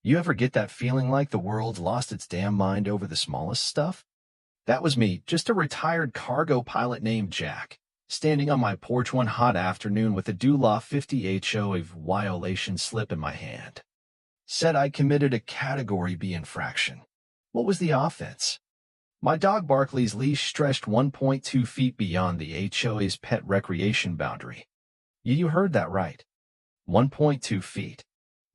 You ever get that feeling like the world's lost its damn mind over the smallest stuff? That was me, just a retired cargo pilot named Jack, standing on my porch one hot afternoon with a DULA 50 HOA violation slip in my hand. Said I committed a Category B infraction. What was the offense? My dog Barkley's leash stretched 1.2 feet beyond the HOA's pet recreation boundary. You heard that right. 1.2 feet.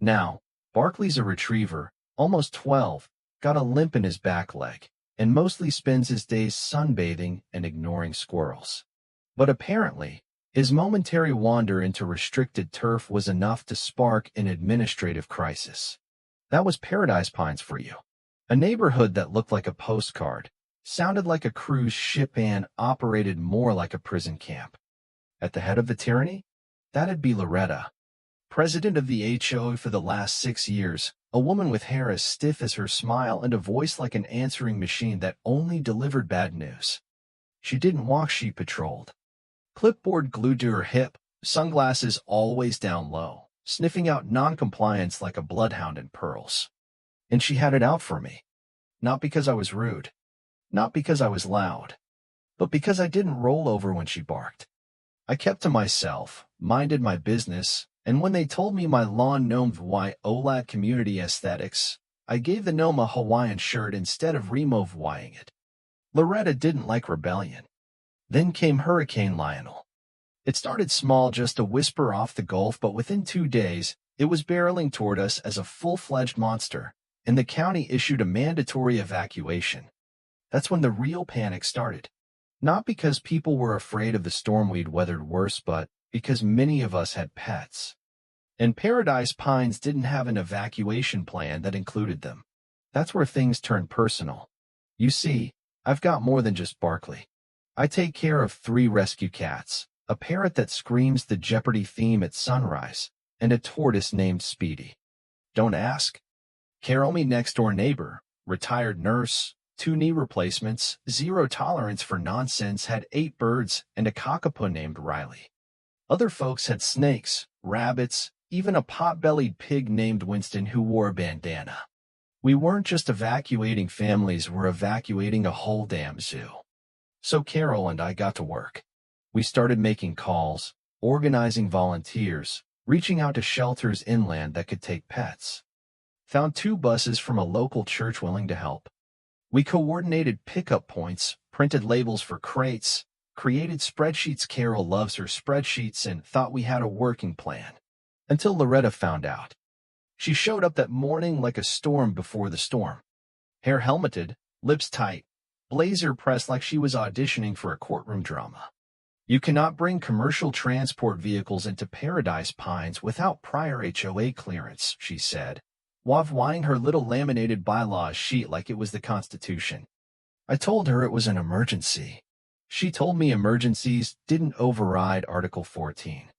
Now, Barkley's a retriever, almost 12, got a limp in his back leg, and mostly spends his days sunbathing and ignoring squirrels. But apparently, his momentary wander into restricted turf was enough to spark an administrative crisis. That was Paradise Pines for you. A neighborhood that looked like a postcard, sounded like a cruise ship, and operated more like a prison camp. At the head of the tyranny? That'd be Loretta, president of the HOA for the last 6 years, a woman with hair as stiff as her smile and a voice like an answering machine that only delivered bad news. She didn't walk, she patrolled. Clipboard glued to her hip, sunglasses always down low, sniffing out non-compliance like a bloodhound in pearls. And she had it out for me. Not because I was rude. Not because I was loud. But because I didn't roll over when she barked. I kept to myself, minded my business, and when they told me my lawn gnomed OLAD community aesthetics, I gave the gnome a Hawaiian shirt instead of removing it. Loretta didn't like rebellion. Then came Hurricane Lionel. It started small, just a whisper off the Gulf, but within 2 days, it was barreling toward us as a full-fledged monster, and the county issued a mandatory evacuation. That's when the real panic started. Not because people were afraid of the storm we'd weathered worse, but because many of us had pets. And Paradise Pines didn't have an evacuation plan that included them. That's where things turned personal. You see, I've got more than just Barkley. I take care of 3 rescue cats, a parrot that screams the Jeopardy theme at sunrise, and a tortoise named Speedy. Don't ask. Carol, me next-door neighbor, retired nurse, 2 knee replacements, 0 tolerance for nonsense, had 8 birds and a cockapoo named Riley. Other folks had snakes, rabbits, even a pot-bellied pig named Winston who wore a bandana. We weren't just evacuating families, we're evacuating a whole damn zoo. So Carol and I got to work. We started making calls, organizing volunteers, reaching out to shelters inland that could take pets. Found 2 buses from a local church willing to help. We coordinated pickup points, printed labels for crates, created spreadsheets. Carol loves her spreadsheets and thought we had a working plan. Until Loretta found out. She showed up that morning like a storm before the storm. Hair helmeted, lips tight, blazer pressed like she was auditioning for a courtroom drama. You cannot bring commercial transport vehicles into Paradise Pines without prior HOA clearance, she said, waving her little laminated bylaws sheet like it was the Constitution. I told her it was an emergency. She told me emergencies didn't override Article 14.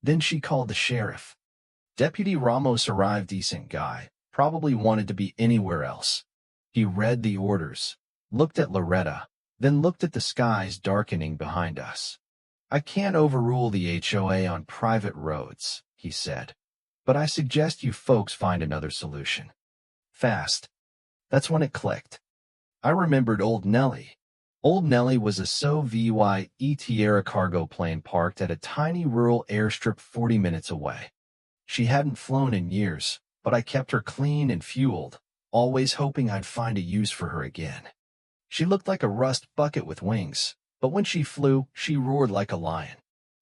Then she called the sheriff. Deputy Ramos arrived, decent guy, probably wanted to be anywhere else. He read the orders, looked at Loretta, then looked at the skies darkening behind us. I can't overrule the HOA on private roads, he said. But I suggest you folks find another solution. Fast. That's when it clicked. I remembered Old Nellie. Old Nellie was a Soviet era cargo plane parked at a tiny rural airstrip 40 minutes away. She hadn't flown in years, but I kept her clean and fueled, always hoping I'd find a use for her again. She looked like a rust bucket with wings, but when she flew, she roared like a lion.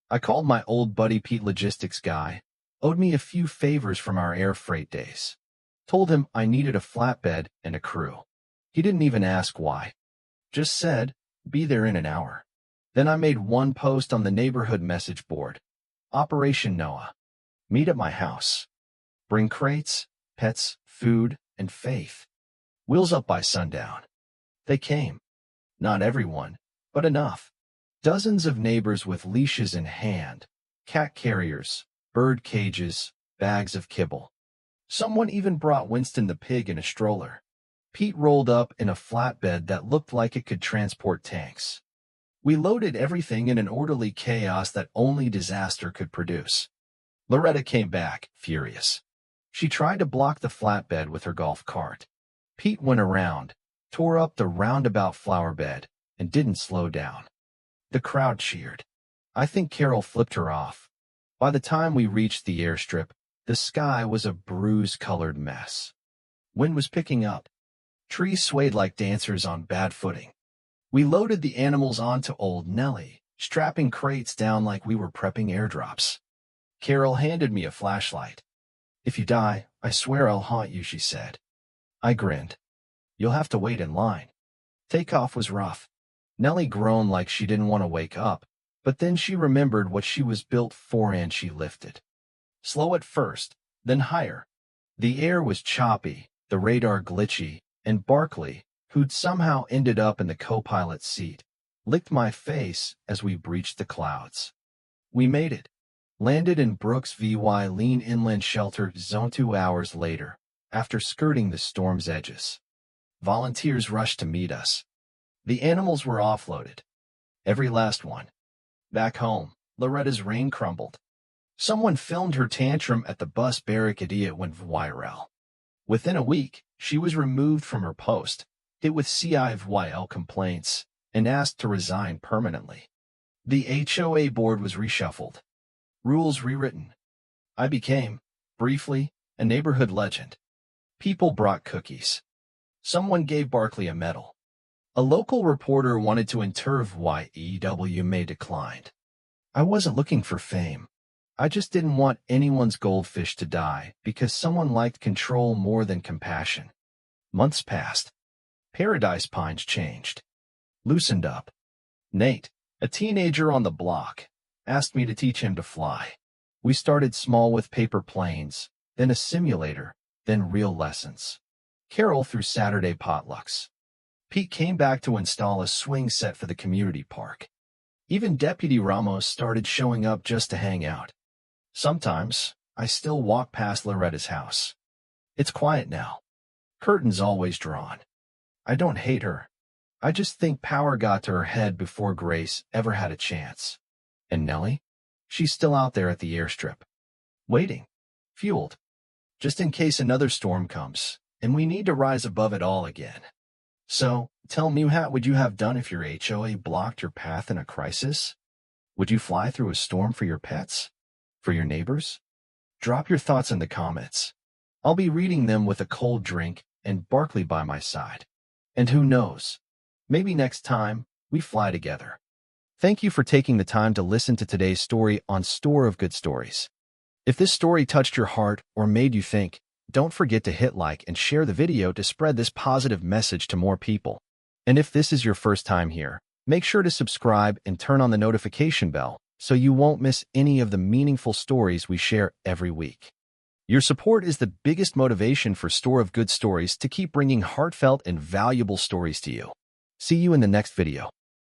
I called my old buddy Pete, logistics guy, owed me a few favors from our air freight days. Told him I needed a flatbed and a crew. He didn't even ask why. Just said, be there in an hour. Then I made one post on the neighborhood message board. Operation Noah. Meet at my house. Bring crates, pets, food, and faith. Wheels up by sundown. They came. Not everyone, but enough. Dozens of neighbors with leashes in hand, cat carriers, bird cages, bags of kibble. Someone even brought Winston the pig in a stroller. Pete rolled up in a flatbed that looked like it could transport tanks. We loaded everything in an orderly chaos that only disaster could produce. Loretta came back, furious. She tried to block the flatbed with her golf cart. Pete went around, tore up the roundabout flower bed, and didn't slow down. The crowd cheered. I think Carol flipped her off. By the time we reached the airstrip, the sky was a bruise-colored mess. Wind was picking up. Trees swayed like dancers on bad footing. We loaded the animals onto old Nellie, strapping crates down like we were prepping airdrops. Carol handed me a flashlight. "If you die, I swear I'll haunt you," she said. I grinned. "You'll have to wait in line." Takeoff was rough. Nellie groaned like she didn't want to wake up, but then she remembered what she was built for and she lifted. Slow at first, then higher. The air was choppy, the radar glitchy, and Barkley, who'd somehow ended up in the co-pilot's seat, licked my face as we breached the clouds. We made it. Landed in Brooks VY Lean Inland Shelter Zone 2 hours later, after skirting the storm's edges. Volunteers rushed to meet us. The animals were offloaded. Every last one. Back home, Loretta's rain crumbled. Someone filmed her tantrum at the bus barricade. It went viral. Within a week, she was removed from her post, hit with CIVYL complaints, and asked to resign permanently. The HOA board was reshuffled. Rules rewritten. I became, briefly, a neighborhood legend. People brought cookies. Someone gave Barkley a medal. A local reporter wanted to interview YEW May declined. I wasn't looking for fame. I just didn't want anyone's goldfish to die because someone liked control more than compassion. Months passed. Paradise Pines changed. Loosened up. Nate, a teenager on the block, asked me to teach him to fly. We started small with paper planes, then a simulator, then real lessons. Carol threw Saturday potlucks. Pete came back to install a swing set for the community park. Even Deputy Ramos started showing up just to hang out. Sometimes, I still walk past Loretta's house. It's quiet now. Curtains always drawn. I don't hate her. I just think power got to her head before Grace ever had a chance. And Nellie? She's still out there at the airstrip. Waiting. Fueled. Just in case another storm comes, and we need to rise above it all again. So, tell me, what would you have done if your HOA blocked your path in a crisis? Would you fly through a storm for your pets? For your neighbors? Drop your thoughts in the comments. I'll be reading them with a cold drink and Barkley by my side. And who knows? Maybe next time, we fly together. Thank you for taking the time to listen to today's story on Store of Good Stories. If this story touched your heart or made you think, don't forget to hit like and share the video to spread this positive message to more people. And if this is your first time here, make sure to subscribe and turn on the notification bell so you won't miss any of the meaningful stories we share every week. Your support is the biggest motivation for Store of Good Stories to keep bringing heartfelt and valuable stories to you. See you in the next video.